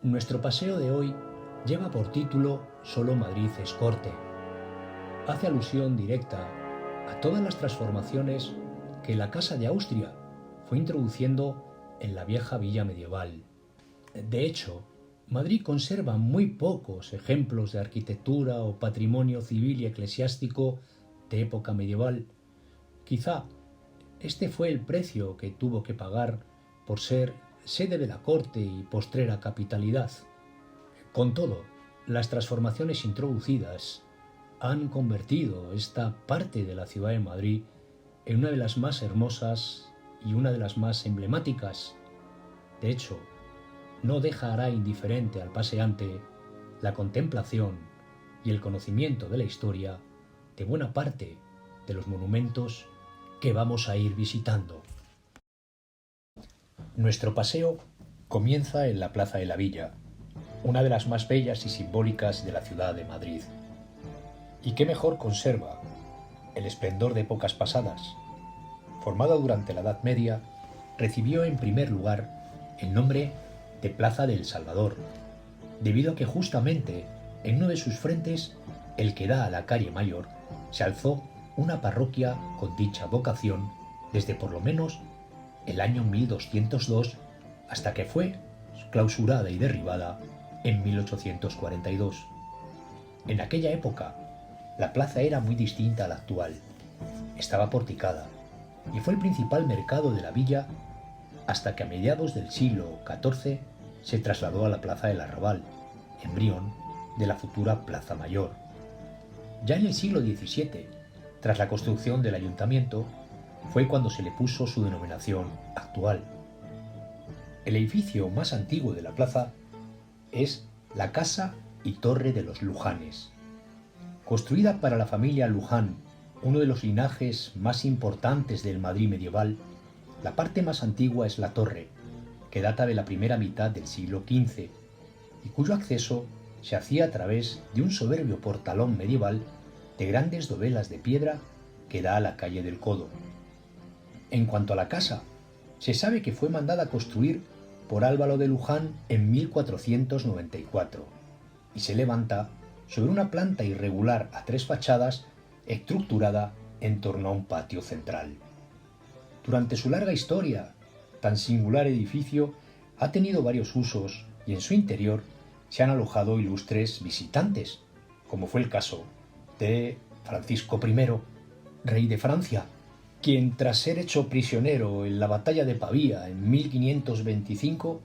Nuestro paseo de hoy lleva por título Solo Madrid es corte. Hace alusión directa a todas las transformaciones que la Casa de Austria fue introduciendo en la vieja villa medieval. De hecho, Madrid conserva muy pocos ejemplos de arquitectura o patrimonio civil y eclesiástico de época medieval. Quizá este fue el precio que tuvo que pagar por ser sede de la corte y postrera capitalidad. Con todo, las transformaciones introducidas han convertido esta parte de la ciudad de Madrid en una de las más hermosas y una de las más emblemáticas. De hecho, no dejará indiferente al paseante la contemplación y el conocimiento de la historia de buena parte de los monumentos que vamos a ir visitando. Nuestro paseo comienza en la Plaza de la Villa, una de las más bellas y simbólicas de la ciudad de Madrid. ¿Y qué mejor conserva el esplendor de épocas pasadas? Formada durante la Edad Media, recibió en primer lugar el nombre de Plaza del Salvador, debido a que justamente en uno de sus frentes, el que da a la calle Mayor, se alzó una parroquia con dicha vocación desde por lo menos el año 1202 hasta que fue clausurada y derribada en 1842. En aquella época, la plaza era muy distinta a la actual. Estaba porticada y fue el principal mercado de la villa hasta que a mediados del siglo XIV se trasladó a la Plaza del Arrabal, embrión de la futura Plaza Mayor. Ya en el siglo XVII, tras la construcción del ayuntamiento, fue cuando se le puso su denominación actual. El edificio más antiguo de la plaza es la Casa y Torre de los Lujanes. Construida para la familia Luján, uno de los linajes más importantes del Madrid medieval, la parte más antigua es la torre, que data de la primera mitad del siglo XV, y cuyo acceso se hacía a través de un soberbio portalón medieval de grandes dovelas de piedra que da a la calle del Codo. En cuanto a la casa, se sabe que fue mandada a construir por Álvaro de Luján en 1494 y se levanta sobre una planta irregular a tres fachadas estructurada en torno a un patio central. Durante su larga historia, tan singular edificio ha tenido varios usos y en su interior se han alojado ilustres visitantes, como fue el caso de Francisco I, rey de Francia, quien tras ser hecho prisionero en la batalla de Pavía en 1525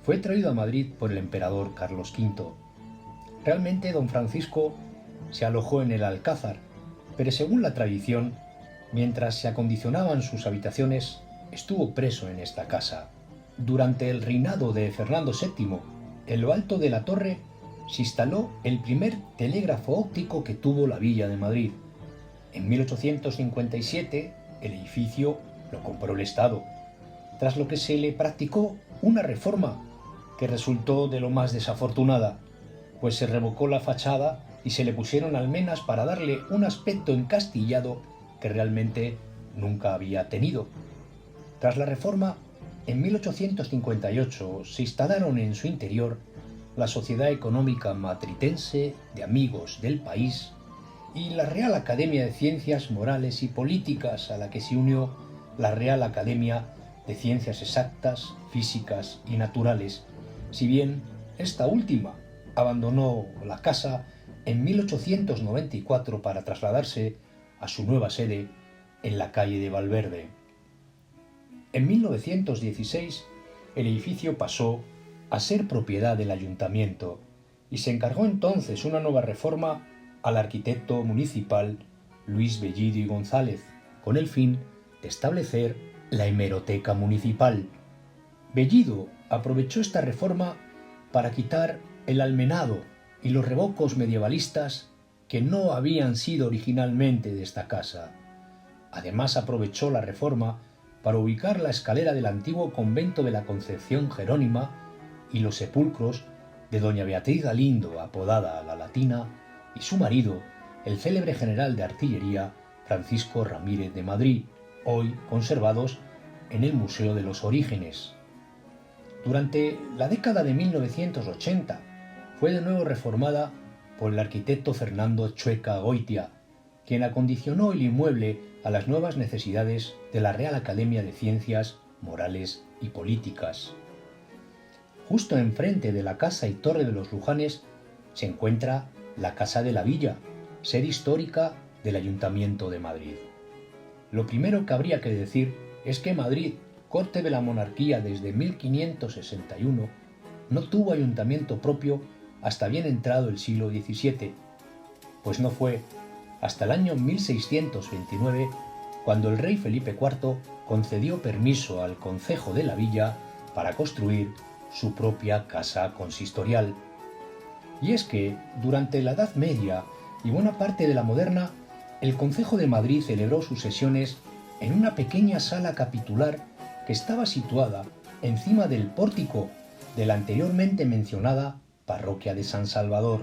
fue traído a Madrid por el emperador Carlos V. Realmente don Francisco se alojó en el Alcázar, pero según la tradición, mientras se acondicionaban sus habitaciones, estuvo preso en esta casa. Durante el reinado de Fernando VII, en lo alto de la torre se instaló el primer telégrafo óptico que tuvo la villa de Madrid. En 1857 el edificio lo compró el Estado, tras lo que se le practicó una reforma que resultó de lo más desafortunada, pues se revocó la fachada y se le pusieron almenas para darle un aspecto encastillado que realmente nunca había tenido. Tras la reforma, en 1858 se instalaron en su interior la Sociedad Económica Matritense de Amigos del País y la Real Academia de Ciencias Morales y Políticas, a la que se unió la Real Academia de Ciencias Exactas, Físicas y Naturales, si bien esta última abandonó la casa en 1894 para trasladarse a su nueva sede en la calle de Valverde. En 1916 el edificio pasó a ser propiedad del ayuntamiento y se encargó entonces una nueva reforma al arquitecto municipal Luis Bellido y González, con el fin de establecer la hemeroteca municipal. Bellido aprovechó esta reforma para quitar el almenado y los revocos medievalistas que no habían sido originalmente de esta casa. Además aprovechó la reforma para ubicar la escalera del antiguo convento de la Concepción Jerónima y los sepulcros de doña Beatriz Galindo, apodada La Latina, y su marido, el célebre general de artillería Francisco Ramírez de Madrid, hoy conservados en el Museo de los Orígenes. Durante la década de 1980 fue de nuevo reformada por el arquitecto Fernando Chueca Goitia, quien acondicionó el inmueble a las nuevas necesidades de la Real Academia de Ciencias Morales y Políticas. Justo enfrente de la Casa y Torre de los Lujanes se encuentra la Casa de la Villa, sede histórica del Ayuntamiento de Madrid. Lo primero que habría que decir es que Madrid, corte de la monarquía desde 1561, no tuvo ayuntamiento propio hasta bien entrado el siglo XVII, pues no fue hasta el año 1629 cuando el rey Felipe IV concedió permiso al concejo de la Villa para construir su propia casa consistorial. Y es que, durante la Edad Media y buena parte de la moderna, el Concejo de Madrid celebró sus sesiones en una pequeña sala capitular que estaba situada encima del pórtico de la anteriormente mencionada parroquia de San Salvador.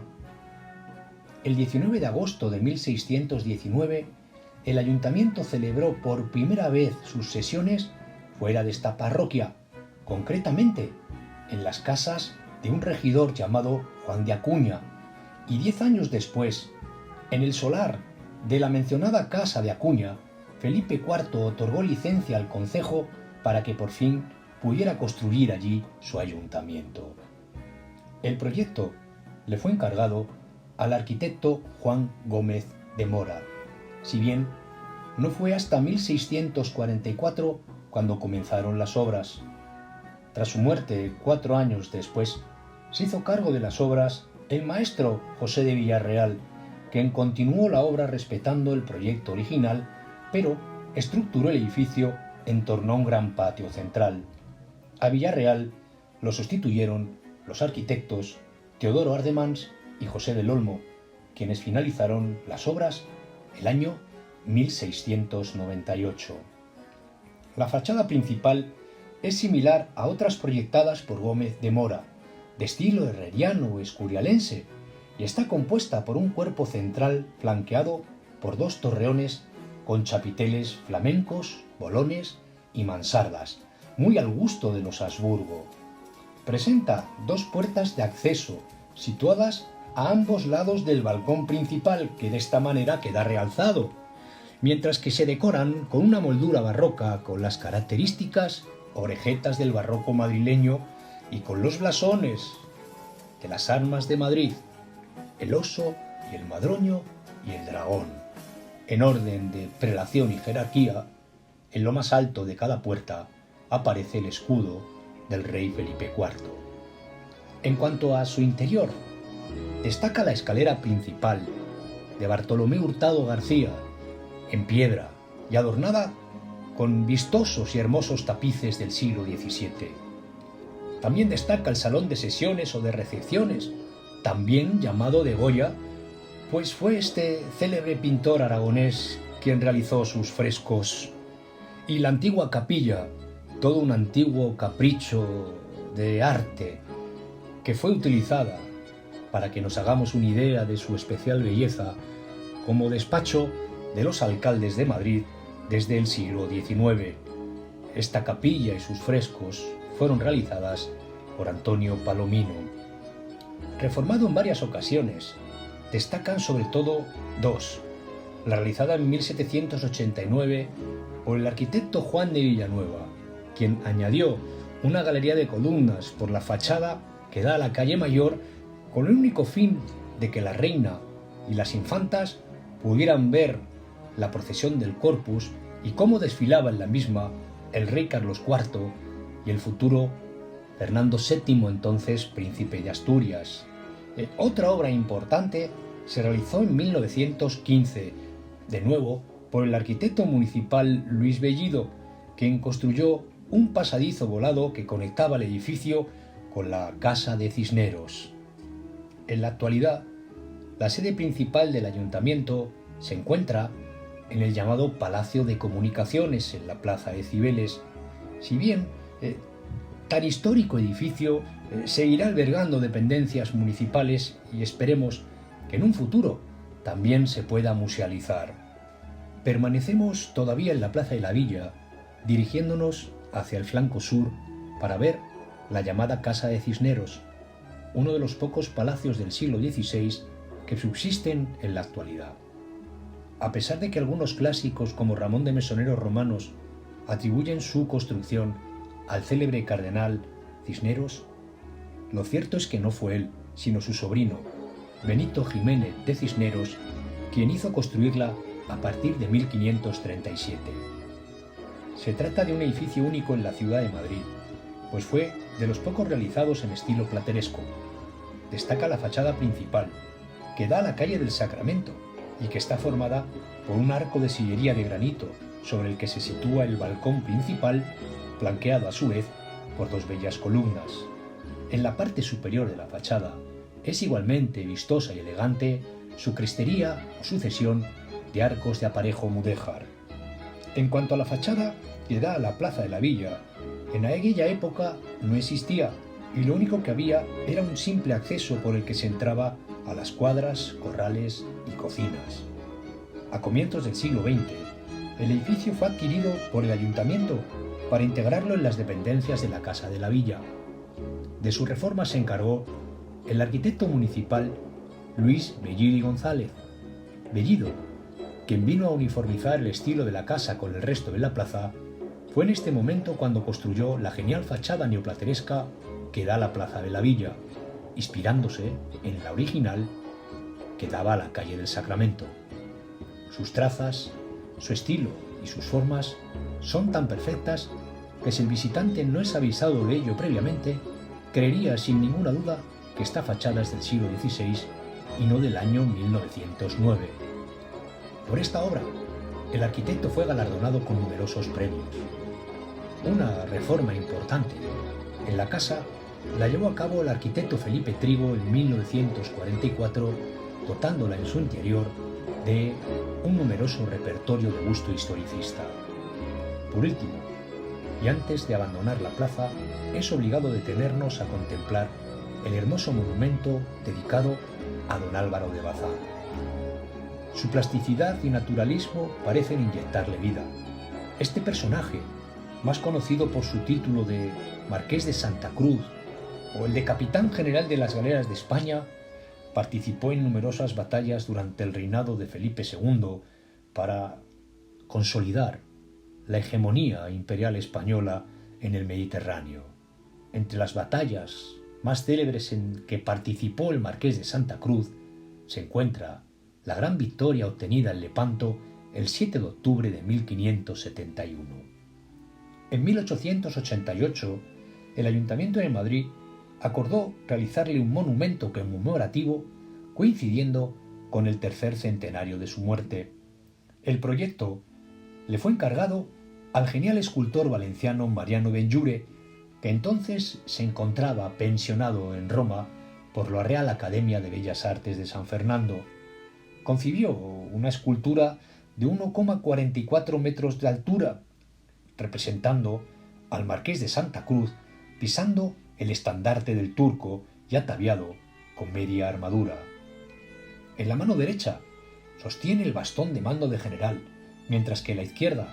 El 19 de agosto de 1619, el ayuntamiento celebró por primera vez sus sesiones fuera de esta parroquia, concretamente en las casas de un regidor llamado Juan de Acuña, y 10 años después, en el solar de la mencionada casa de Acuña, Felipe IV otorgó licencia al concejo para que por fin pudiera construir allí su ayuntamiento. El proyecto le fue encargado al arquitecto Juan Gómez de Mora, si bien no fue hasta 1644 cuando comenzaron las obras. Tras su muerte, 4 años después, se hizo cargo de las obras el maestro José de Villarreal, quien continuó la obra respetando el proyecto original, pero estructuró el edificio en torno a un gran patio central. A Villarreal lo sustituyeron los arquitectos Teodoro Ardemans y José del Olmo, quienes finalizaron las obras el año 1698. La fachada principal es similar a otras proyectadas por Gómez de Mora, de estilo herreriano o escurialense, y está compuesta por un cuerpo central flanqueado por 2 torreones con chapiteles flamencos, bolones y mansardas, muy al gusto de los Habsburgo. Presenta 2 puertas de acceso, situadas a ambos lados del balcón principal, que de esta manera queda realzado, mientras que se decoran con una moldura barroca con las características orejetas del barroco madrileño y con los blasones de las armas de Madrid, el oso y el madroño y el dragón. En orden de prelación y jerarquía, en lo más alto de cada puerta aparece el escudo del rey Felipe IV. En cuanto a su interior, destaca la escalera principal de Bartolomé Hurtado García, en piedra y adornada con vistosos y hermosos tapices del siglo XVII. También destaca el salón de sesiones o de recepciones, también llamado de Goya, pues fue este célebre pintor aragonés quien realizó sus frescos. Y la antigua capilla, todo un antiguo capricho de arte que fue utilizada, para que nos hagamos una idea de su especial belleza, como despacho de los alcaldes de Madrid desde el siglo XIX. Esta capilla y sus frescos fueron realizadas por Antonio Palomino. Reformado en varias ocasiones, destacan sobre todo 2. La realizada en 1789 por el arquitecto Juan de Villanueva, quien añadió una galería de columnas por la fachada que da a la calle Mayor, con el único fin de que la reina y las infantas pudieran ver la procesión del Corpus y cómo desfilaba en la misma el rey Carlos IV y el futuro Fernando VII, entonces príncipe de Asturias. Otra obra importante se realizó en 1915, de nuevo por el arquitecto municipal Luis Bellido, quien construyó un pasadizo volado que conectaba el edificio con la Casa de Cisneros. En la actualidad, la sede principal del ayuntamiento se encuentra en el llamado Palacio de Comunicaciones en la Plaza de Cibeles. Si bien tan histórico edificio seguirá albergando dependencias municipales y esperemos que en un futuro también se pueda musealizar. Permanecemos todavía en la Plaza de la Villa, dirigiéndonos hacia el flanco sur para ver la llamada Casa de Cisneros, uno de los pocos palacios del siglo XVI que subsisten en la actualidad. A pesar de que algunos clásicos como Ramón de Mesoneros Romanos atribuyen su construcción al célebre cardenal Cisneros, lo cierto es que no fue él, sino su sobrino, Benito Jiménez de Cisneros, quien hizo construirla a partir de 1537. Se trata de un edificio único en la ciudad de Madrid, pues fue de los pocos realizados en estilo plateresco. Destaca la fachada principal, que da a la calle del Sacramento y que está formada por un arco de sillería de granito sobre el que se sitúa el balcón principal, flanqueado a su vez por dos bellas columnas. En la parte superior de la fachada es igualmente vistosa y elegante su crestería o sucesión de arcos de aparejo mudéjar. En cuanto a la fachada que da a la Plaza de la Villa, en aquella época no existía y lo único que había era un simple acceso por el que se entraba a las cuadras, corrales y cocinas. A comienzos del siglo XX, el edificio fue adquirido por el ayuntamiento para integrarlo en las dependencias de la Casa de la Villa. De su reforma se encargó el arquitecto municipal Luis Bellido y González. Bellido, quien vino a uniformizar el estilo de la casa con el resto de la plaza, fue en este momento cuando construyó la genial fachada neoplateresca que da a la Plaza de la Villa, inspirándose en la original que daba a la calle del Sacramento. Sus trazas, su estilo y sus formas son tan perfectas que si el visitante no es avisado de ello previamente, creería sin ninguna duda que esta fachada es del siglo XVI y no del año 1909. Por esta obra, el arquitecto fue galardonado con numerosos premios. Una reforma importante en la casa la llevó a cabo el arquitecto Felipe Trigo en 1944, dotándola en su interior de un numeroso repertorio de gusto historicista. Por último, y antes de abandonar la plaza, es obligado detenernos a contemplar el hermoso monumento dedicado a don Álvaro de Bazán. Su plasticidad y naturalismo parecen inyectarle vida. Este personaje, más conocido por su título de Marqués de Santa Cruz o el de Capitán General de las Galeras de España, participó en numerosas batallas durante el reinado de Felipe II para consolidar la hegemonía imperial española en el Mediterráneo. Entre las batallas más célebres en que participó el Marqués de Santa Cruz se encuentra la gran victoria obtenida en Lepanto el 7 de octubre de 1571. En 1888, el Ayuntamiento de Madrid acordó realizarle un monumento conmemorativo coincidiendo con el tercer centenario de su muerte. El proyecto le fue encargado al genial escultor valenciano Mariano Benlliure, que entonces se encontraba pensionado en Roma por la Real Academia de Bellas Artes de San Fernando. Concibió una escultura de 1,44 metros de altura, representando al Marqués de Santa Cruz pisando el estandarte del turco y ataviado con media armadura. En la mano derecha sostiene el bastón de mando de general, mientras que la izquierda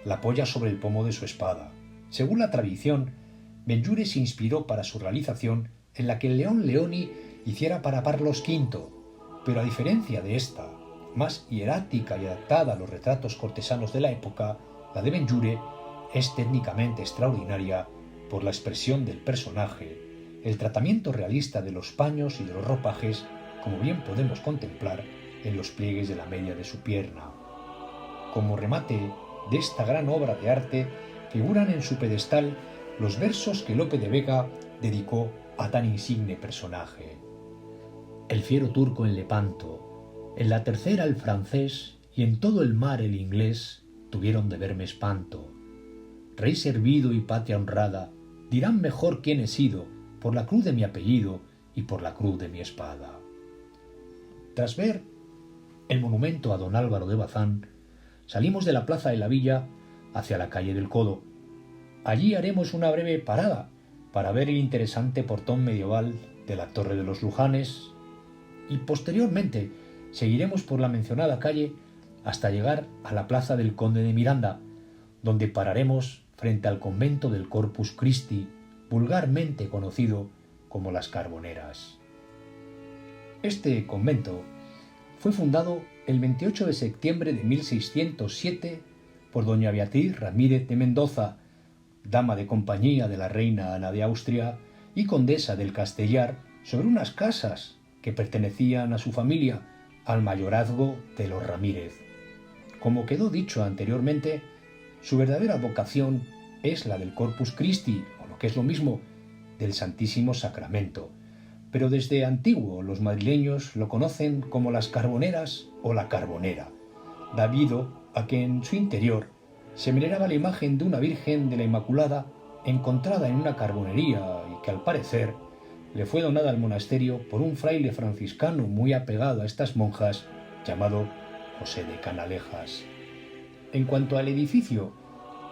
la apoya sobre el pomo de su espada. Según la tradición, Benlliure se inspiró para su realización en la que el León Leoni hiciera para Carlos V, pero a diferencia de esta, más hierática y adaptada a los retratos cortesanos de la época, la de Benlliure es técnicamente extraordinaria por la expresión del personaje, el tratamiento realista de los paños y de los ropajes, como bien podemos contemplar en los pliegues de la media de su pierna. Como remate de esta gran obra de arte figuran en su pedestal los versos que Lope de Vega dedicó a tan insigne personaje. El fiero turco en Lepanto, en la tercera el francés y en todo el mar el inglés tuvieron de verme espanto. Rey servido y patria honrada, dirán mejor quién he sido por la cruz de mi apellido y por la cruz de mi espada. Tras ver el monumento a don Álvaro de Bazán, salimos de la plaza de la Villa hacia la calle del Codo. Allí haremos una breve parada para ver el interesante portón medieval de la Torre de los Lujanes y posteriormente seguiremos por la mencionada calle hasta llegar a la plaza del Conde de Miranda, donde pararemos frente al convento del Corpus Christi, vulgarmente conocido como las Carboneras. Este convento fue fundado el 28 de septiembre de 1607 por doña Beatriz Ramírez de Mendoza, dama de compañía de la reina Ana de Austria y condesa del Castellar, sobre unas casas que pertenecían a su familia, al mayorazgo de los Ramírez. Como quedó dicho anteriormente, su verdadera vocación es la del Corpus Christi, o lo que es lo mismo, del Santísimo Sacramento, pero desde antiguo los madrileños lo conocen como las Carboneras o la Carbonera, debido a que en su interior se veneraba la imagen de una Virgen de la Inmaculada encontrada en una carbonería y que al parecer le fue donada al monasterio por un fraile franciscano muy apegado a estas monjas llamado José de Canalejas. En cuanto al edificio,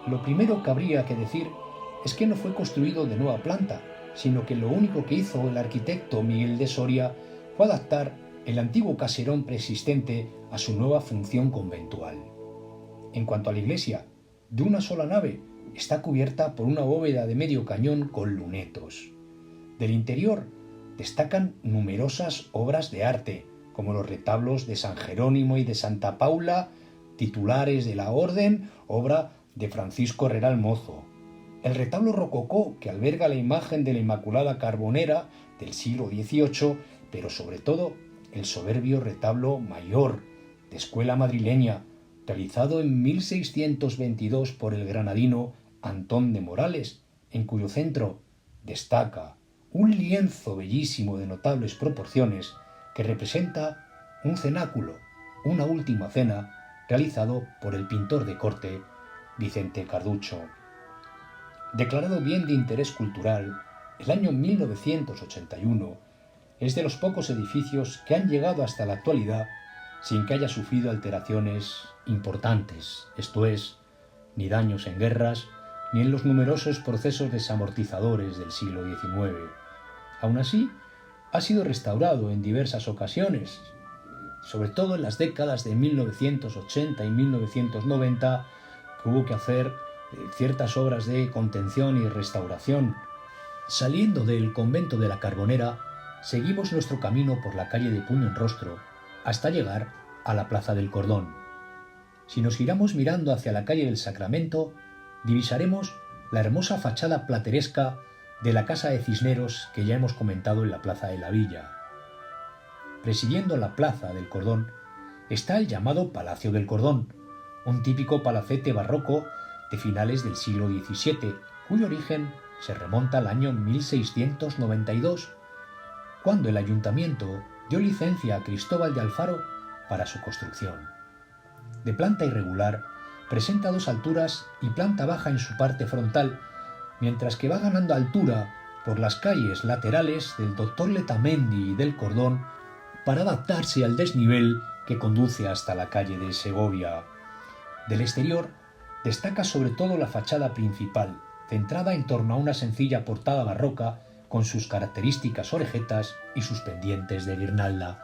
lo primero que habría que decir es que no fue construido de nueva planta, sino que lo único que hizo el arquitecto Miguel de Soria fue adaptar el antiguo caserón preexistente a su nueva función conventual. En cuanto a la iglesia, de una sola nave, está cubierta por una bóveda de medio cañón con lunetos. Del interior destacan numerosas obras de arte, como los retablos de San Jerónimo y de Santa Paula, titulares de la orden, obra de Francisco Reral Mozo. El retablo rococó, que alberga la imagen de la Inmaculada Carbonera del siglo XVIII, pero sobre todo el soberbio retablo mayor, de escuela madrileña, realizado en 1622 por el granadino Antón de Morales, en cuyo centro destaca un lienzo bellísimo de notables proporciones que representa un cenáculo, una última cena, realizado por el pintor de corte Vicente Carducho. Declarado bien de interés cultural, el año 1981 es de los pocos edificios que han llegado hasta la actualidad sin que haya sufrido alteraciones importantes, esto es, ni daños en guerras, ni en los numerosos procesos desamortizadores del siglo XIX. Aún así, ha sido restaurado en diversas ocasiones, sobre todo en las décadas de 1980 y 1990, que hubo que hacer ciertas obras de contención y restauración. Saliendo del convento de la Carbonera, seguimos nuestro camino por la calle de Puño en Rostro hasta llegar a la Plaza del Cordón. Si nos giramos mirando hacia la calle del Sacramento, divisaremos la hermosa fachada plateresca de la Casa de Cisneros que ya hemos comentado en la Plaza de la Villa. Presidiendo la Plaza del Cordón está el llamado Palacio del Cordón, un típico palacete barroco de finales del siglo XVII, cuyo origen se remonta al año 1692, cuando el ayuntamiento dio licencia a Cristóbal de Alfaro para su construcción. De planta irregular, presenta 2 alturas y planta baja en su parte frontal, mientras que va ganando altura por las calles laterales del Doctor Letamendi y del Cordón para adaptarse al desnivel que conduce hasta la calle de Segovia. Del exterior destaca sobre todo la fachada principal, centrada en torno a una sencilla portada barroca con sus características orejetas y sus pendientes de guirnalda.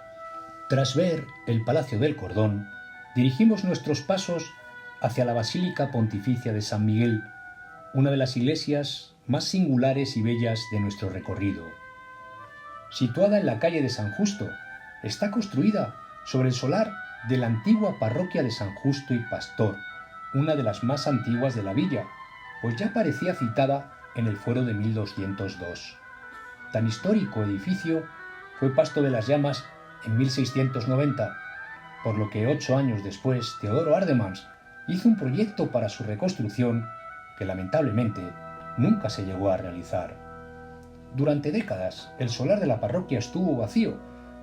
Tras ver el Palacio del Cordón, dirigimos nuestros pasos hacia la Basílica Pontificia de San Miguel, una de las iglesias más singulares y bellas de nuestro recorrido. Situada en la calle de San Justo, está construida sobre el solar de la antigua parroquia de San Justo y Pastor, una de las más antiguas de la villa, pues ya parecía citada en el fuero de 1202. Tan histórico edificio fue pasto de las llamas en 1690, por lo que 8 años después Teodoro Ardemans hizo un proyecto para su reconstrucción que lamentablemente nunca se llegó a realizar. Durante décadas el solar de la parroquia estuvo vacío,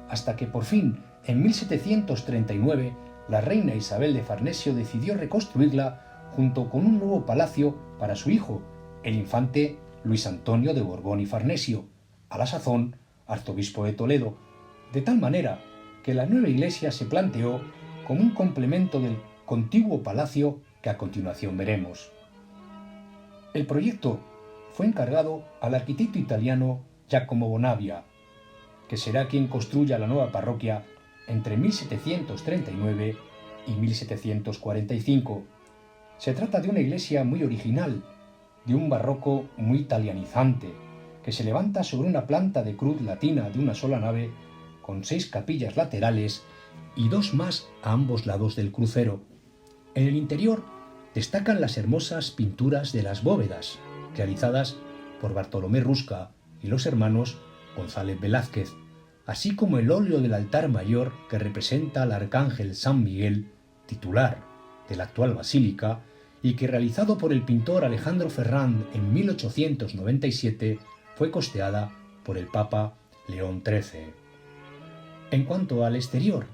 hasta que por fin, en 1739, la reina Isabel de Farnesio decidió reconstruirla junto con un nuevo palacio para su hijo, el infante Luis Antonio de Borbón y Farnesio, a la sazón arzobispo de Toledo, de tal manera que la nueva iglesia se planteó como un complemento del contiguo palacio que a continuación veremos. El proyecto fue encargado al arquitecto italiano Giacomo Bonavia, que será quien construya la nueva parroquia entre 1739 y 1745. Se trata de una iglesia muy original, de un barroco muy italianizante, que se levanta sobre una planta de cruz latina de una sola nave, con 6 capillas laterales y 2 más a ambos lados del crucero. En el interior destacan las hermosas pinturas de las bóvedas, realizadas por Bartolomé Rusca y los hermanos González Velázquez, así como el óleo del altar mayor que representa al arcángel San Miguel, titular de la actual basílica, y que realizado por el pintor Alejandro Ferrand en 1897 fue costeada por el Papa León XIII. En cuanto al exterior,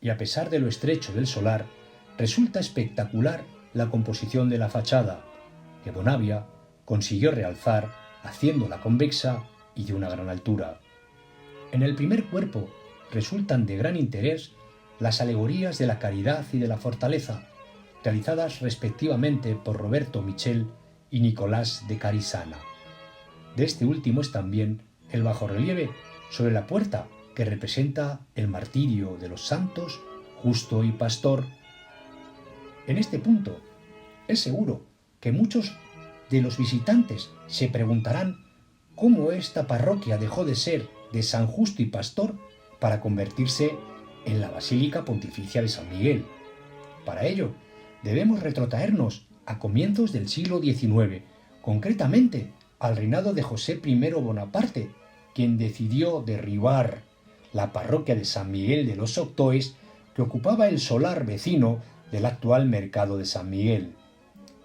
y a pesar de lo estrecho del solar, resulta espectacular la composición de la fachada, que Bonavia consiguió realzar haciéndola convexa y de una gran altura. En el primer cuerpo resultan de gran interés las alegorías de la caridad y de la fortaleza, realizadas respectivamente por Roberto Michel y Nicolás de Carisana. De este último es también el bajorrelieve sobre la puerta que representa el martirio de los santos Justo y Pastor. En este punto, es seguro que muchos de los visitantes se preguntarán cómo esta parroquia dejó de ser de San Justo y Pastor para convertirse en la Basílica Pontificia de San Miguel. Para ello, debemos retrotraernos a comienzos del siglo XIX, concretamente al reinado de José I Bonaparte, quien decidió derribar la parroquia de San Miguel de los Octoes, que ocupaba el solar vecino del actual mercado de San Miguel.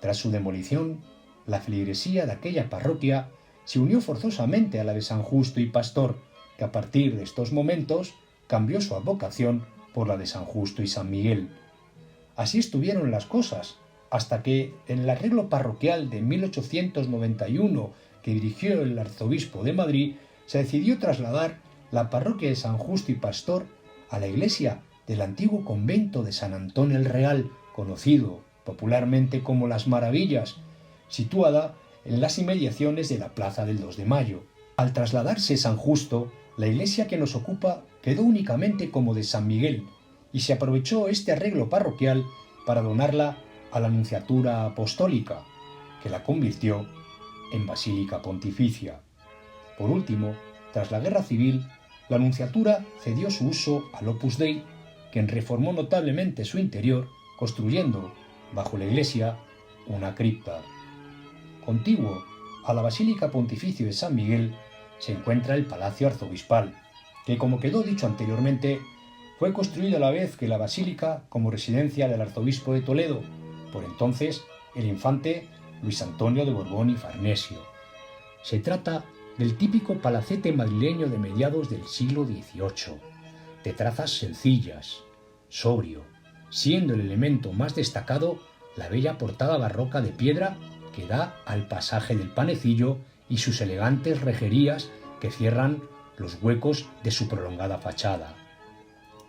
Tras su demolición, la feligresía de aquella parroquia se unió forzosamente a la de San Justo y Pastor, que a partir de estos momentos cambió su advocación por la de San Justo y San Miguel. Así estuvieron las cosas, hasta que en el arreglo parroquial de 1891 que dirigió el arzobispo de Madrid, se decidió trasladar la parroquia de San Justo y Pastor a la iglesia del antiguo convento de San Antón el Real, conocido popularmente como Las Maravillas, situada en las inmediaciones de la Plaza del 2 de Mayo. Al trasladarse San Justo, la iglesia que nos ocupa quedó únicamente como de San Miguel, y se aprovechó este arreglo parroquial para donarla a la Nunciatura Apostólica, que la convirtió en Basílica Pontificia. Por último, tras la Guerra Civil, la Nunciatura cedió su uso al Opus Dei, quien reformó notablemente su interior, construyendo, bajo la iglesia, una cripta. Contiguo a la Basílica Pontificia de San Miguel se encuentra el Palacio Arzobispal, que, como quedó dicho anteriormente, fue construido a la vez que la basílica como residencia del arzobispo de Toledo, por entonces el infante Luis Antonio de Borbón y Farnesio. Se trata del típico palacete madrileño de mediados del siglo XVIII, de trazas sencillas, sobrio, siendo el elemento más destacado la bella portada barroca de piedra que da al pasaje del Panecillo y sus elegantes rejerías que cierran los huecos de su prolongada fachada.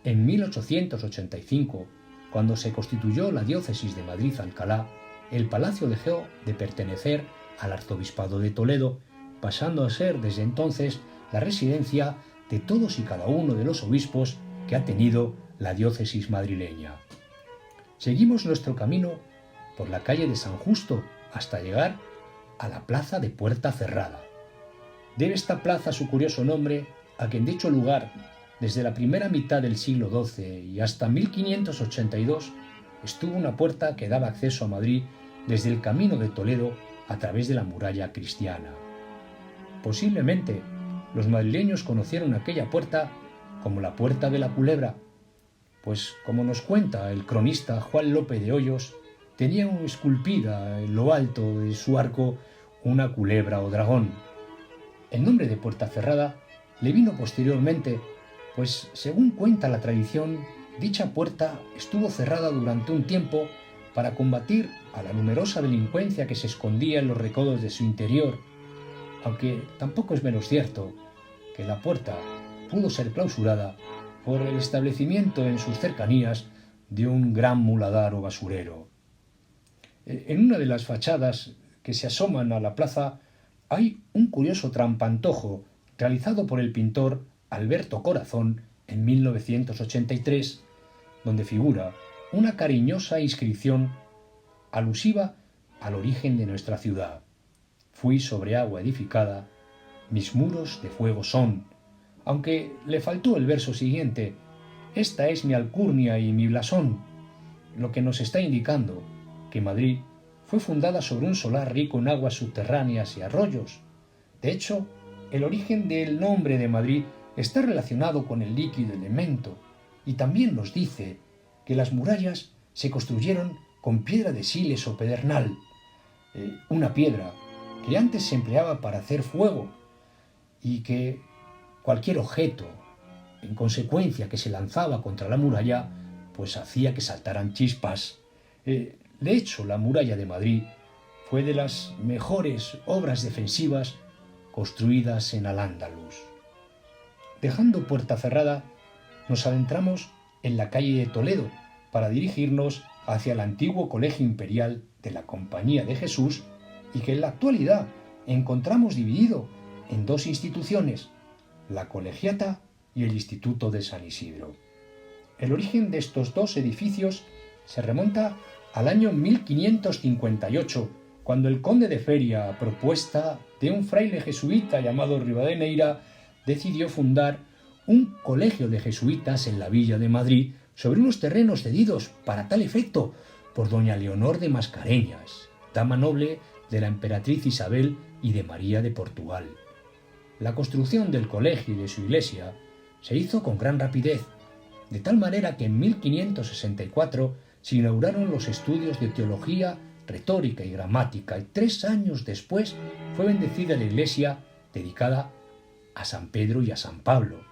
En 1885, cuando se constituyó la diócesis de Madrid-Alcalá, el palacio dejó de pertenecer al arzobispado de Toledo, pasando a ser desde entonces la residencia de todos y cada uno de los obispos que ha tenido la diócesis madrileña. Seguimos nuestro camino por la calle de San Justo hasta llegar a la plaza de Puerta Cerrada. Debe esta plaza su curioso nombre a que en dicho lugar, desde la primera mitad del siglo XII y hasta 1582, estuvo una puerta que daba acceso a Madrid desde el camino de Toledo a través de la muralla cristiana. Posiblemente los madrileños conocieron aquella puerta como la Puerta de la Culebra, pues como nos cuenta el cronista Juan Lope de Hoyos, tenía esculpida en lo alto de su arco una culebra o dragón. El nombre de Puerta Cerrada le vino posteriormente, pues según cuenta la tradición, dicha puerta estuvo cerrada durante un tiempo para combatir a la numerosa delincuencia que se escondía en los recodos de su interior, aunque tampoco es menos cierto que la puerta pudo ser clausurada por el establecimiento en sus cercanías de un gran muladar o basurero. En una de las fachadas que se asoman a la plaza hay un curioso trampantojo realizado por el pintor Alberto Corazón en 1983, donde figura una cariñosa inscripción alusiva al origen de nuestra ciudad. Fui sobre agua edificada, mis muros de fuego son, aunque le faltó el verso siguiente: esta es mi alcurnia y mi blasón, lo que nos está indicando que Madrid fue fundada sobre un solar rico en aguas subterráneas y arroyos. De hecho, el origen del nombre de Madrid está relacionado con el líquido elemento, y también nos dice que las murallas se construyeron con piedra de siles o pedernal, una piedra que antes se empleaba para hacer fuego, y que cualquier objeto, en consecuencia, que se lanzaba contra la muralla, pues hacía que saltaran chispas. De hecho, la muralla de Madrid fue de las mejores obras defensivas construidas en Al-Ándalus. Dejando Puerta Cerrada, nos adentramos en la calle de Toledo para dirigirnos hacia el antiguo Colegio Imperial de la Compañía de Jesús, y que en la actualidad encontramos dividido en dos instituciones, la Colegiata y el Instituto de San Isidro. El origen de estos dos edificios se remonta al año 1558, cuando el conde de Feria, a propuesta de un fraile jesuita llamado Rivadeneira, decidió fundar un colegio de jesuitas en la villa de Madrid sobre unos terrenos cedidos para tal efecto por doña Leonor de Mascareñas, dama noble de la emperatriz Isabel y de María de Portugal. La construcción del colegio y de su iglesia se hizo con gran rapidez, de tal manera que en 1564 se inauguraron los estudios de teología, retórica y gramática, y 3 años después fue bendecida la iglesia dedicada a San Pedro y a San Pablo.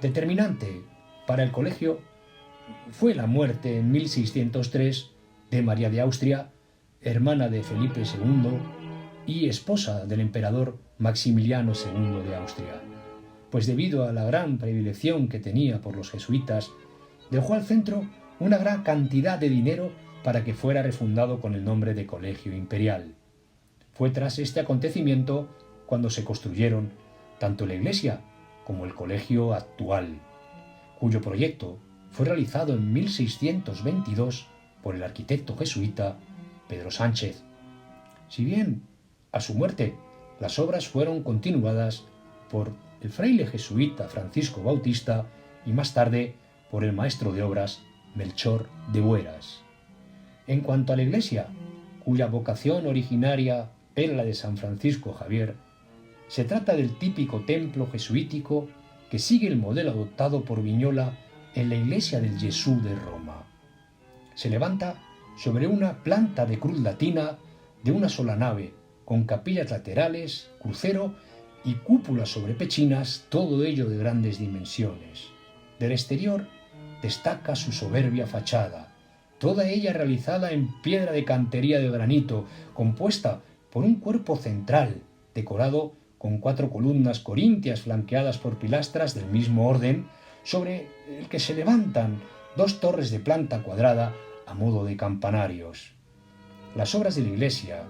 Determinante para el colegio fue la muerte en 1603 de María de Austria, hermana de Felipe II y esposa del emperador Maximiliano II de Austria, pues debido a la gran predilección que tenía por los jesuitas, dejó al centro una gran cantidad de dinero para que fuera refundado con el nombre de Colegio Imperial. Fue tras este acontecimiento cuando se construyeron tanto la iglesia como el colegio actual, cuyo proyecto fue realizado en 1622 por el arquitecto jesuita Pedro Sánchez. Si bien, a su muerte, las obras fueron continuadas por el fraile jesuita Francisco Bautista y más tarde por el maestro de obras Melchor de Bueras. En cuanto a la iglesia, cuya vocación originaria era la de San Francisco Javier, se trata del típico templo jesuítico que sigue el modelo adoptado por Vignola en la iglesia del Jesús de Roma. Se levanta sobre una planta de cruz latina de una sola nave, con capillas laterales, crucero y cúpulas sobre pechinas, todo ello de grandes dimensiones. Del exterior destaca su soberbia fachada, toda ella realizada en piedra de cantería de granito, compuesta por un cuerpo central, decorado con 4 columnas corintias flanqueadas por pilastras del mismo orden, sobre el que se levantan 2 torres de planta cuadrada a modo de campanarios. Las obras de la iglesia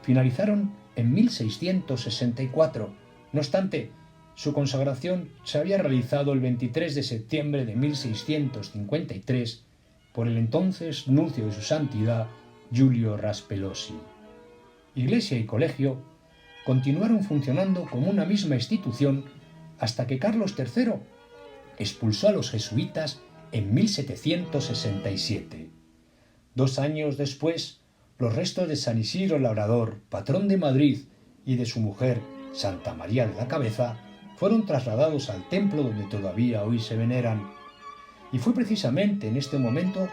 finalizaron en 1664. No obstante, su consagración se había realizado el 23 de septiembre de 1653 por el entonces nuncio de su santidad Giulio Raspelosi. Iglesia y colegio continuaron funcionando como una misma institución hasta que Carlos III expulsó a los jesuitas en 1767. 2 años después, los restos de San Isidro Labrador, patrón de Madrid, y de su mujer, Santa María de la Cabeza, fueron trasladados al templo donde todavía hoy se veneran. Y fue precisamente en este momento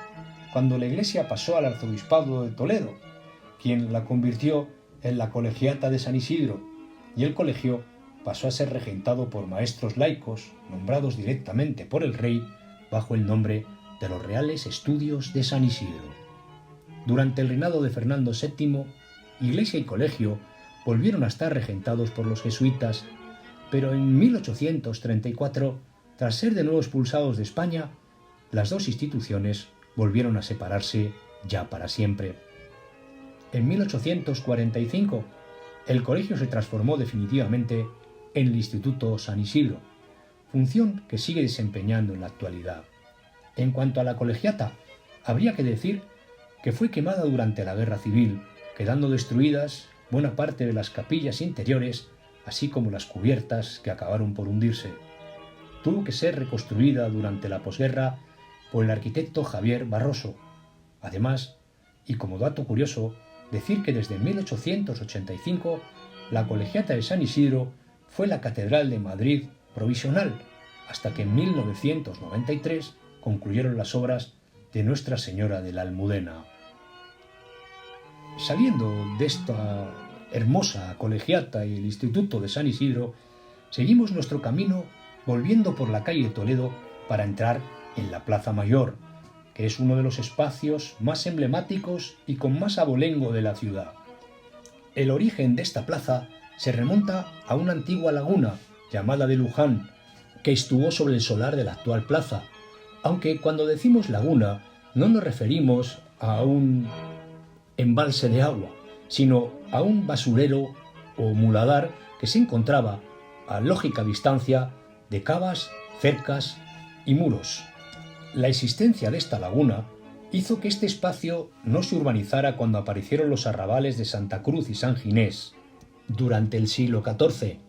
cuando la iglesia pasó al arzobispado de Toledo, quien la convirtió en la Colegiata de San Isidro, y el colegio pasó a ser regentado por maestros laicos nombrados directamente por el rey bajo el nombre de los Reales Estudios de San Isidro. Durante el reinado de Fernando VII, iglesia y colegio volvieron a estar regentados por los jesuitas, pero en 1834, tras ser de nuevo expulsados de España, las dos instituciones volvieron a separarse ya para siempre. En 1845, el colegio se transformó definitivamente en el Instituto San Isidro, función que sigue desempeñando en la actualidad. En cuanto a la colegiata, habría que decir que fue quemada durante la Guerra Civil, quedando destruidas buena parte de las capillas interiores, así como las cubiertas que acabaron por hundirse. Tuvo que ser reconstruida durante la posguerra por el arquitecto Javier Barroso. Además, y como dato curioso, decir que desde 1885 la Colegiata de San Isidro fue la Catedral de Madrid provisional, hasta que en 1993 concluyeron las obras de Nuestra Señora de la Almudena. Saliendo de esta hermosa colegiata y el Instituto de San Isidro, seguimos nuestro camino volviendo por la calle Toledo para entrar en la Plaza Mayor, que es uno de los espacios más emblemáticos y con más abolengo de la ciudad. El origen de esta plaza se remonta a una antigua laguna llamada de Luján, que estuvo sobre el solar de la actual plaza, aunque cuando decimos laguna no nos referimos a un embalse de agua, sino a un basurero o muladar que se encontraba a lógica distancia de cavas, cercas y muros. La existencia de esta laguna hizo que este espacio no se urbanizara cuando aparecieron los arrabales de Santa Cruz y San Ginés durante el siglo XIV,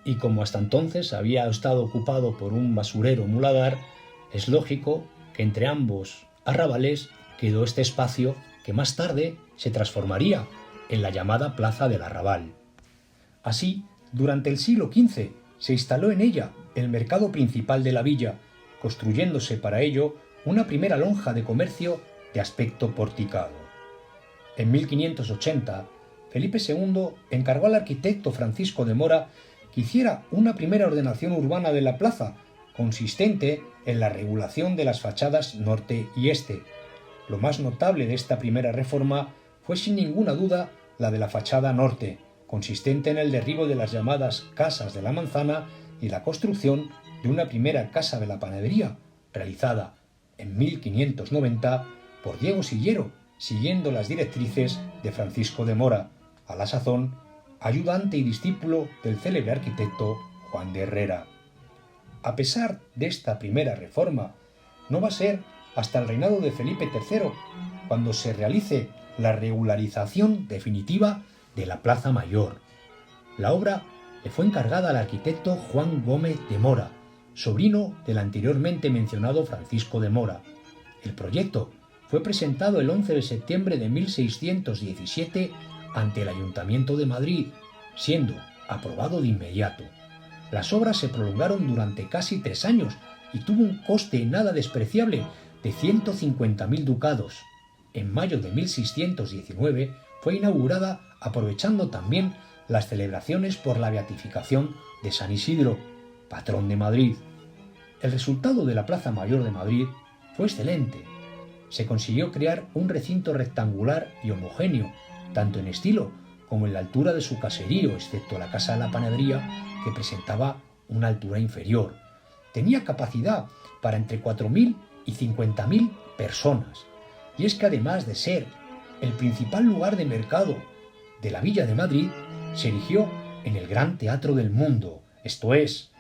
y como hasta entonces había estado ocupado por un basurero muladar, es lógico que entre ambos arrabales quedó este espacio que más tarde se transformaría en la llamada Plaza del Arrabal. Así, durante el siglo XV se instaló en ella el mercado principal de la villa, construyéndose para ello una primera lonja de comercio de aspecto porticado. En 1580, Felipe II encargó al arquitecto Francisco de Mora que hiciera una primera ordenación urbana de la plaza, consistente en la regulación de las fachadas norte y este. Lo más notable de esta primera reforma fue sin ninguna duda la de la fachada norte, consistente en el derribo de las llamadas Casas de la Manzana y la construcción de una primera casa de la panadería, realizada en 1590 por Diego Sillero, siguiendo las directrices de Francisco de Mora, a la sazón ayudante y discípulo del célebre arquitecto Juan de Herrera. A pesar de esta primera reforma, no va a ser hasta el reinado de Felipe III cuando se realice la regularización definitiva de la Plaza Mayor. La obra le fue encargada al arquitecto Juan Gómez de Mora, sobrino del anteriormente mencionado Francisco de Mora. El proyecto fue presentado el 11 de septiembre de 1617 ante el Ayuntamiento de Madrid, siendo aprobado de inmediato. Las obras se prolongaron durante casi 3 años y tuvo un coste nada despreciable de 150.000 ducados. En mayo de 1619 fue inaugurada aprovechando también las celebraciones por la beatificación de San Isidro, patrón de Madrid. El resultado de la Plaza Mayor de Madrid fue excelente. Se consiguió crear un recinto rectangular y homogéneo, tanto en estilo como en la altura de su caserío, excepto la Casa de la Panadería, que presentaba una altura inferior. Tenía capacidad para entre 4.000 y 50.000 personas. Y es que además de ser el principal lugar de mercado de la Villa de Madrid, se erigió en el Gran Teatro del Mundo, esto es,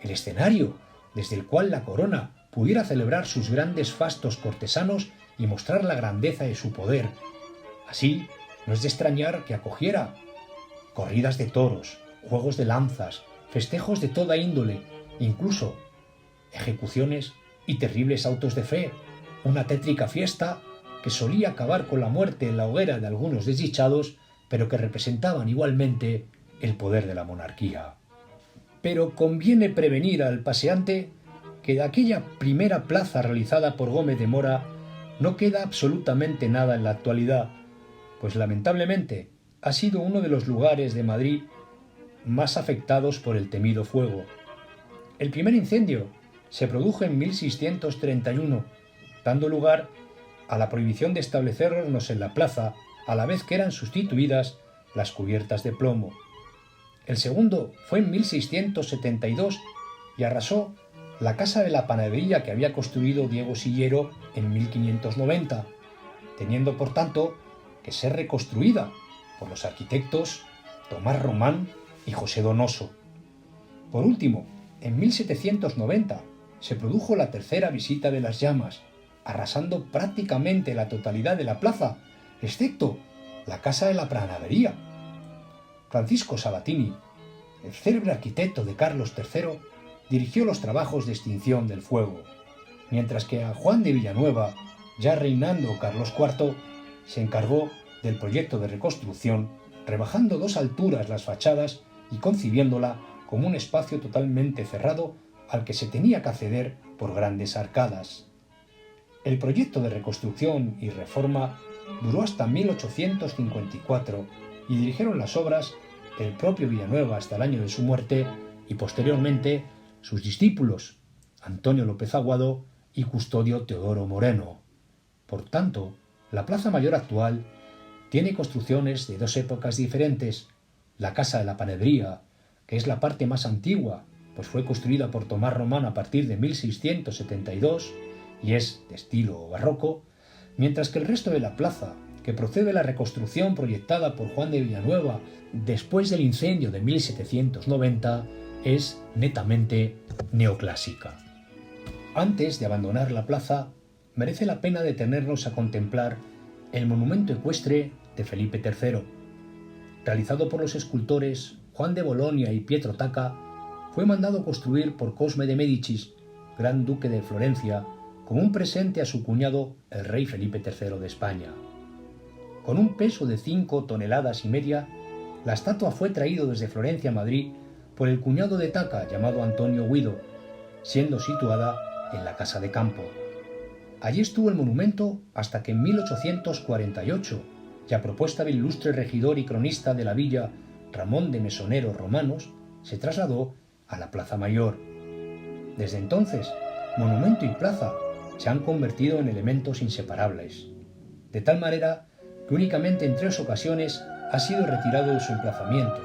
el escenario desde el cual la corona pudiera celebrar sus grandes fastos cortesanos y mostrar la grandeza de su poder. Así, no es de extrañar que acogiera corridas de toros, juegos de lanzas, festejos de toda índole, incluso ejecuciones y terribles autos de fe, una tétrica fiesta que solía acabar con la muerte en la hoguera de algunos desdichados, pero que representaban igualmente el poder de la monarquía. Pero conviene prevenir al paseante que de aquella primera plaza realizada por Gómez de Mora no queda absolutamente nada en la actualidad, pues lamentablemente ha sido uno de los lugares de Madrid más afectados por el temido fuego. El primer incendio se produjo en 1631, dando lugar a la prohibición de establecer hornos en la plaza, a la vez que eran sustituidas las cubiertas de plomo. El segundo fue en 1672 y arrasó la casa de la panadería que había construido Diego Sillero en 1590, teniendo por tanto que ser reconstruida por los arquitectos Tomás Román y José Donoso. Por último, en 1790 se produjo la tercera visita de las llamas, arrasando prácticamente la totalidad de la plaza, excepto la casa de la panadería. Francisco Sabatini, el célebre arquitecto de Carlos III, dirigió los trabajos de extinción del fuego, mientras que a Juan de Villanueva, ya reinando Carlos IV, se encargó del proyecto de reconstrucción, rebajando 2 alturas las fachadas y concibiéndola como un espacio totalmente cerrado al que se tenía que acceder por grandes arcadas. El proyecto de reconstrucción y reforma duró hasta 1854 y dirigieron las obras el propio Villanueva hasta el año de su muerte y posteriormente sus discípulos Antonio López Aguado y Custodio Teodoro Moreno. Por tanto, la Plaza Mayor actual tiene construcciones de 2 épocas diferentes: la Casa de la Panadería, que es la parte más antigua, pues fue construida por Tomás Román a partir de 1672 y es de estilo barroco, mientras que el resto de la plaza, que procede de la reconstrucción proyectada por Juan de Villanueva después del incendio de 1790, es netamente neoclásica. Antes de abandonar la plaza, merece la pena detenernos a contemplar el monumento ecuestre de Felipe III. Realizado por los escultores Juan de Bolonia y Pietro Tacca, fue mandado construir por Cosme de Médicis, gran duque de Florencia, como un presente a su cuñado, el rey Felipe III de España. Con un peso de 5,5 toneladas, la estatua fue traída desde Florencia a Madrid por el cuñado de Tacca, llamado Antonio Guido, siendo situada en la Casa de Campo. Allí estuvo el monumento hasta que en 1848, y a propuesta del ilustre regidor y cronista de la villa, Ramón de Mesoneros Romanos, se trasladó a la Plaza Mayor. Desde entonces, monumento y plaza se han convertido en elementos inseparables, de tal manera que únicamente en 3 ocasiones ha sido retirado de su emplazamiento: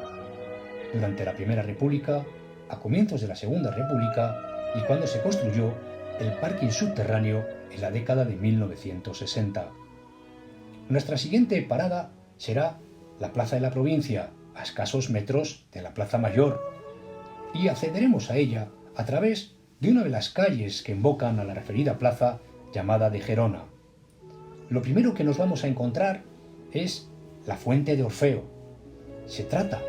durante la Primera República, a comienzos de la Segunda República y cuando se construyó el parking subterráneo en la década de 1960. Nuestra siguiente parada será la Plaza de la Provincia, a escasos metros de la Plaza Mayor, y accederemos a ella a través de una de las calles que invocan a la referida plaza, llamada de Gerona. Lo primero que nos vamos a encontrar es la Fuente de Orfeo. Se trata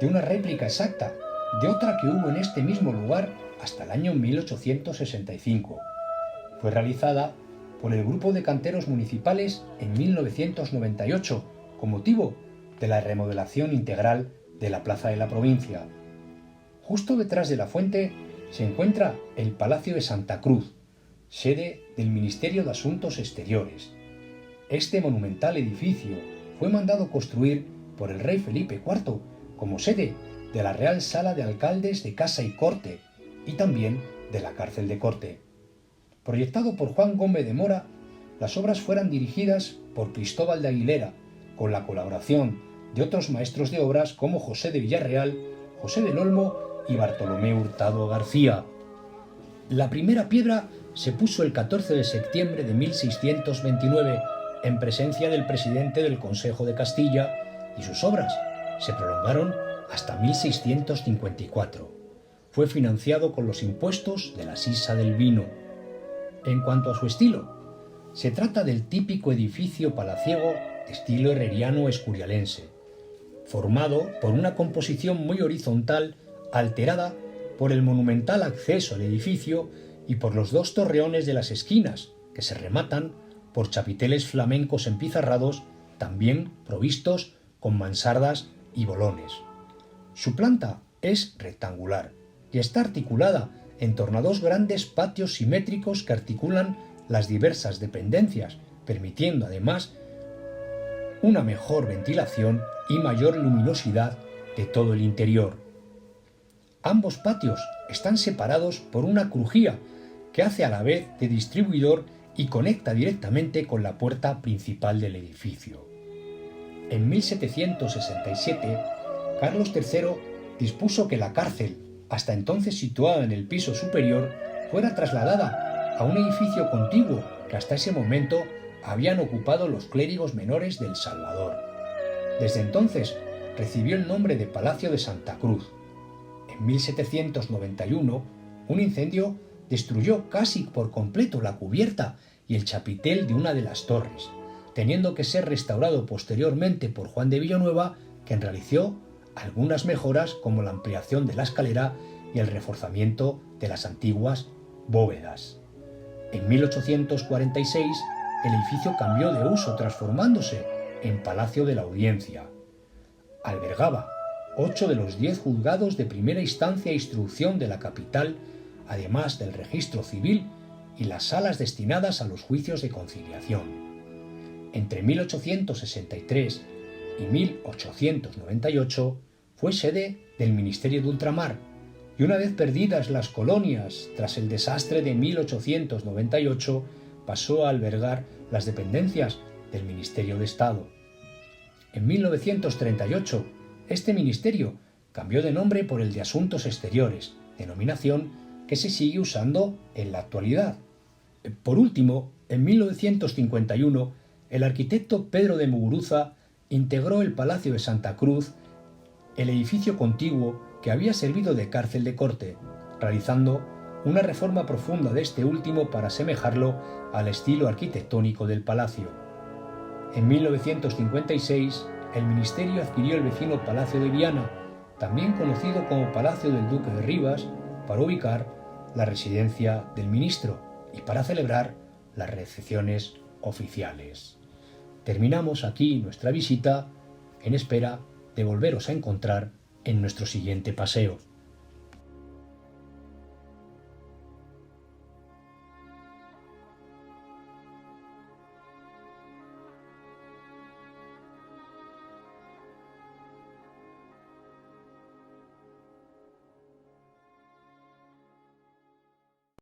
de una réplica exacta de otra que hubo en este mismo lugar hasta el año 1865. Fue realizada por el Grupo de Canteros Municipales en 1998, con motivo de la remodelación integral de la Plaza de la Provincia. Justo detrás de la fuente se encuentra el Palacio de Santa Cruz, sede del Ministerio de Asuntos Exteriores. Este monumental edificio fue mandado construir por el rey Felipe IV como sede de la Real Sala de Alcaldes de Casa y Corte y también de la Cárcel de Corte. Proyectado por Juan Gómez de Mora, las obras fueron dirigidas por Cristóbal de Aguilera, con la colaboración de otros maestros de obras como José de Villarreal, José del Olmo y Bartolomé Hurtado García. La primera piedra se puso el 14 de septiembre de 1629 en presencia del presidente del Consejo de Castilla, y sus obras se prolongaron hasta 1654. Fue financiado con los impuestos de la sisa del vino. En cuanto a su estilo, se trata del típico edificio palaciego de estilo herreriano escurialense, formado por una composición muy horizontal alterada por el monumental acceso al edificio y por los 2 torreones de las esquinas, que se rematan por chapiteles flamencos empizarrados, también provistos con mansardas y bolones. Su planta es rectangular y está articulada en torno a 2 grandes patios simétricos que articulan las diversas dependencias, permitiendo además una mejor ventilación y mayor luminosidad de todo el interior. Ambos patios están separados por una crujía que hace a la vez de distribuidor y conecta directamente con la puerta principal del edificio. En 1767, Carlos III dispuso que la cárcel, hasta entonces situada en el piso superior, fuera trasladada a un edificio contiguo que hasta ese momento habían ocupado los clérigos menores del Salvador. Desde entonces recibió el nombre de Palacio de Santa Cruz. En 1791, un incendio destruyó casi por completo la cubierta y el chapitel de una de las torres, teniendo que ser restaurado posteriormente por Juan de Villanueva, quien realizó algunas mejoras como la ampliación de la escalera y el reforzamiento de las antiguas bóvedas. En 1846, el edificio cambió de uso, transformándose en Palacio de la Audiencia. Albergaba 8 de los 10 juzgados de primera instancia e instrucción de la capital, además del registro civil y las salas destinadas a los juicios de conciliación. Entre 1863 y 1898 fue sede del Ministerio de Ultramar, y una vez perdidas las colonias tras el desastre de 1898, pasó a albergar las dependencias del Ministerio de Estado. En 1938, este ministerio cambió de nombre por el de Asuntos Exteriores, denominación que se sigue usando en la actualidad. Por último, en 1951, el arquitecto Pedro de Muguruza integró el Palacio de Santa Cruz, el edificio contiguo que había servido de cárcel de corte, realizando una reforma profunda de este último para asemejarlo al estilo arquitectónico del palacio. En 1956, el ministerio adquirió el vecino Palacio de Viana, también conocido como Palacio del Duque de Rivas, para ubicar la residencia del ministro y para celebrar las recepciones oficiales. Terminamos aquí nuestra visita en espera de volveros a encontrar en nuestro siguiente paseo.